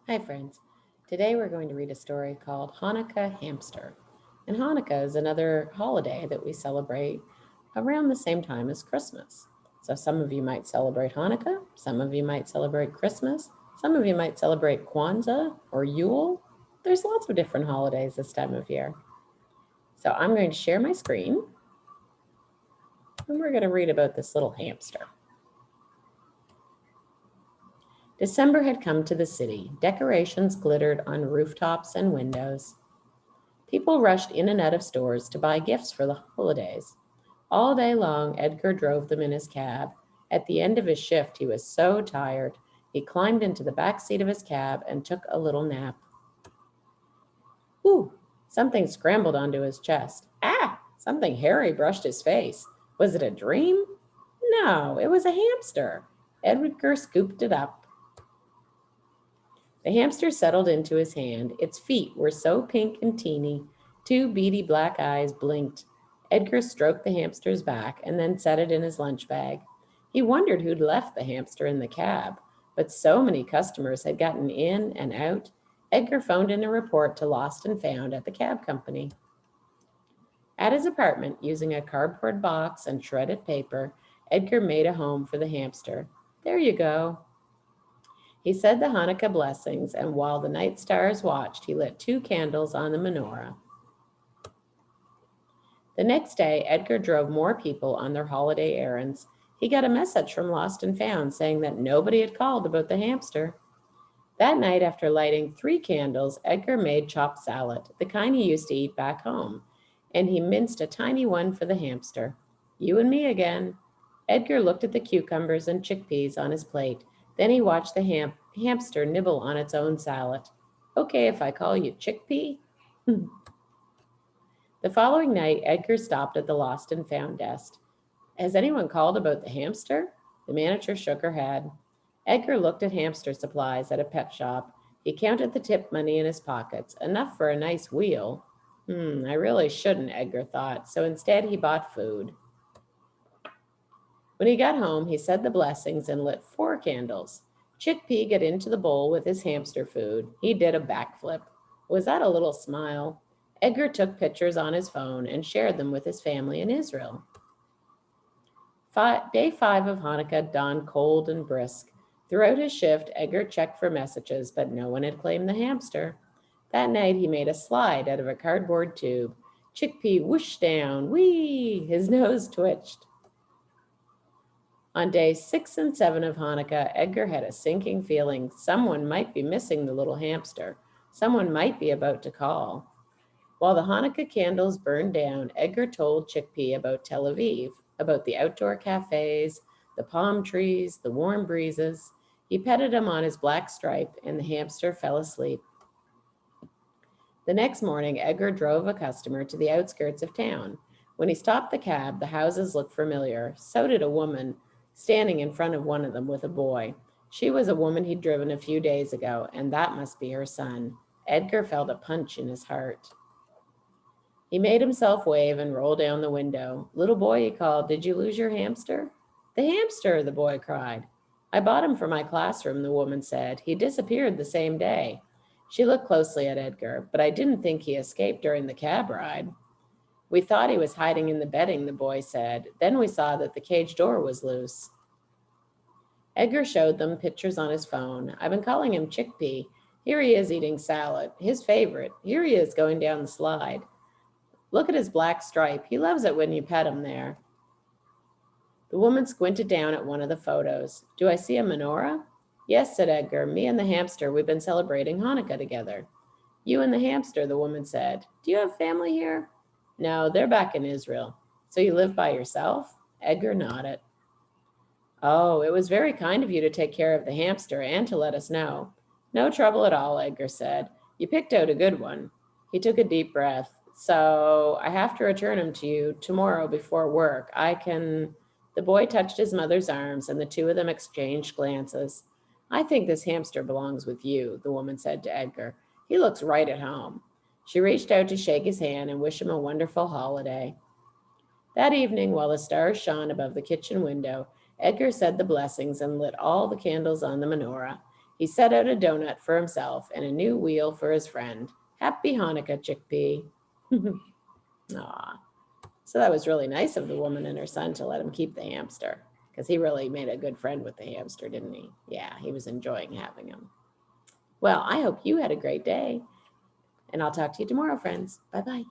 Hi, friends. Today we're going to read a story called Hanukkah Hamster. And Hanukkah is another holiday that we celebrate around the same time as Christmas. So some of you might celebrate Hanukkah, some of you might celebrate Christmas, some of you might celebrate Kwanzaa or Yule. There's lots of different holidays this time of year. So I'm going to share my screen and we're going to read about this little hamster. December had come to the city. Decorations glittered on rooftops and windows. People rushed in and out of stores to buy gifts for the holidays. All day long, Edgar drove them in his cab. At the end of his shift, he was so tired, he climbed into the back seat of his cab and took a little nap. Ooh, something scrambled onto his chest. Ah, something hairy brushed his face. Was it a dream? No, it was a hamster. Edgar scooped it up. The hamster settled into his hand. Its feet were so pink and teeny. Two beady black eyes blinked. Edgar stroked the hamster's back and then set it in his lunch bag. He wondered who'd left the hamster in the cab, but so many customers had gotten in and out. Edgar phoned in a report to Lost and Found at the cab company. At his apartment, using a cardboard box and shredded paper, Edgar made a home for the hamster. There you go. He said the Hanukkah blessings, and while the night stars watched, he lit 2 candles on the menorah. The next day, Edgar drove more people on their holiday errands. He got a message from Lost and Found saying that nobody had called about the hamster. That night, after lighting 3 candles, Edgar made chopped salad, the kind he used to eat back home, and he minced a tiny one for the hamster. You and me again. Edgar looked at the cucumbers and chickpeas on his plate. Then he watched the hamster nibble on its own salad. Okay if I call you Chickpea? The following night, Edgar stopped at the Lost and Found desk. Has anyone called about the hamster? The manager shook her head. Edgar looked at hamster supplies at a pet shop. He counted the tip money in his pockets, enough for a nice wheel. I really shouldn't, Edgar thought, so instead he bought food. When he got home, he said the blessings and lit 4 candles. Chickpea got into the bowl with his hamster food. He did a backflip. Was that a little smile? Edgar took pictures on his phone and shared them with his family in Israel. Day 5 of Hanukkah dawned cold and brisk. Throughout his shift, Edgar checked for messages, but no one had claimed the hamster. That night, he made a slide out of a cardboard tube. Chickpea whooshed down. Whee! His nose twitched. On days 6 and 7 of Hanukkah, Edgar had a sinking feeling someone might be missing the little hamster. Someone might be about to call. While the Hanukkah candles burned down, Edgar told Chickpea about Tel Aviv, about the outdoor cafes, the palm trees, the warm breezes. He petted him on his black stripe, and the hamster fell asleep. The next morning, Edgar drove a customer to the outskirts of town. When he stopped the cab, the houses looked familiar. So did a woman standing in front of one of them with a boy. She was a woman he'd driven a few days ago, and that must be her son. Edgar felt a punch in his heart. He made himself wave and roll down the window. Little boy, he called, did you lose your hamster? The hamster, the boy cried. I bought him for my classroom, the woman said. He disappeared the same day. She looked closely at Edgar, but I didn't think he escaped during the cab ride. We thought he was hiding in the bedding, the boy said. Then we saw that the cage door was loose. Edgar showed them pictures on his phone. I've been calling him Chickpea. Here he is eating salad, his favorite. Here he is going down the slide. Look at his black stripe. He loves it when you pet him there. The woman squinted down at one of the photos. Do I see a menorah? Yes, said Edgar. Me and the hamster, we've been celebrating Hanukkah together. You and the hamster, the woman said. Do you have family here? No, they're back in Israel. So you live by yourself? Edgar nodded. Oh, it was very kind of you to take care of the hamster and to let us know. No trouble at all, Edgar said. You picked out a good one. He took a deep breath. So I have to return him to you tomorrow before work. The boy touched his mother's arms and the two of them exchanged glances. I think this hamster belongs with you, the woman said to Edgar. He looks right at home. She reached out to shake his hand and wish him a wonderful holiday. That evening, while the stars shone above the kitchen window, Edgar said the blessings and lit all the candles on the menorah. He set out a donut for himself and a new wheel for his friend. Happy Hanukkah, Chickpea. Aw. So that was really nice of the woman and her son to let him keep the hamster, because he really made a good friend with the hamster, didn't he? Yeah, he was enjoying having him. Well, I hope you had a great day, and I'll talk to you tomorrow, friends. Bye-bye.